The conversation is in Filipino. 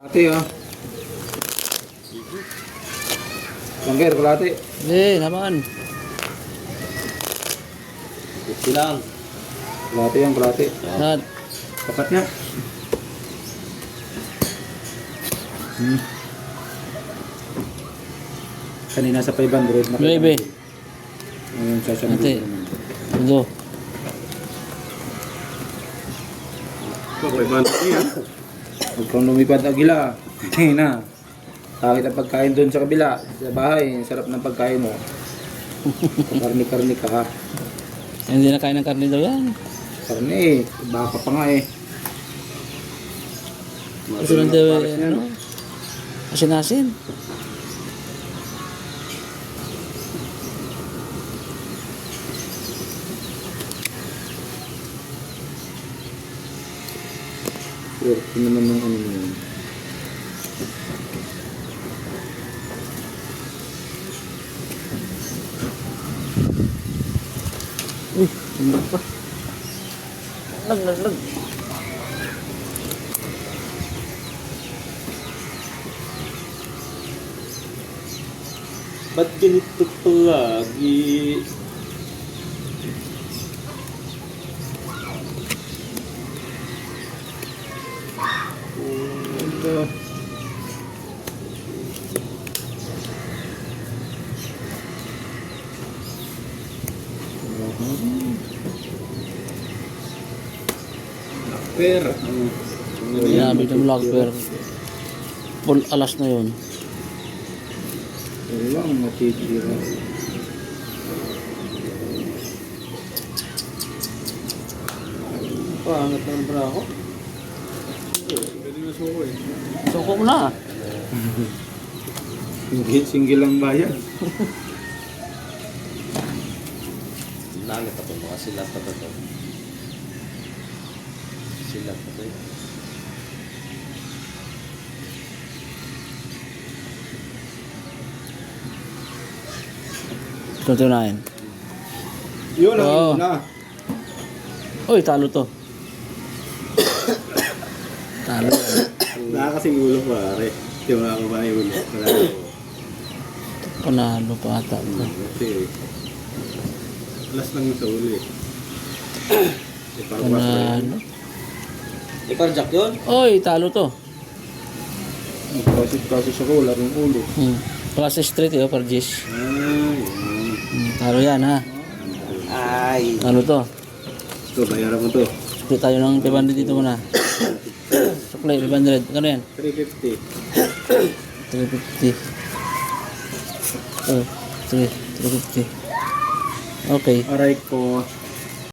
Ate oh. Langger, kalate. Naman. Ito lang. Kalate yan, kalate. Lahat. Sapat na. Kanina sa 500 na. Baby. Ngayon sa Ate. 100. Ito. Ito, 500 yan. Huwag kang lumipad agila. Hindi na. Kahit ang pagkain doon sa kabila, sa bahay, sarap ng pagkain mo. Karni-karni ka ha. Hindi na kain ng karne daw yan. Karni eh. Baka pa nga eh. Gusto lang daw ano? Asin-asin. Swerte naman ng ano mo yun. Uy, sumunod pa. Lag. Ba't ganito palagi? Ito. Lakper. Sinabi ng vlogger. Full alas na yun. Ito lang matitira. Pangat naman pala ako. Pwede na suko eh. Suko mo na. Single lang bayan. Langit ako mga silat pa to. Silat pa to. Tutunayan. Yun ang Oo. una. Uy, talo to. Talo yan. Nakakasing ulo pare. Di ba ako ba yung ulo? Panalo pa ata to. Kasi alas lang yung sa ulo eh. Panalo. Parang jack yun? Uy, talo to. Kasi sa ko, larong ulo. Class street yun, Parjis. Ay. Talo yan ha. Ay. Talo to. Ito, bayaran mo to. Split tayo ng 500 dito muna. Supply, 500. Ano yan? 350. 350. Oh, 350. Okay. Aray ko.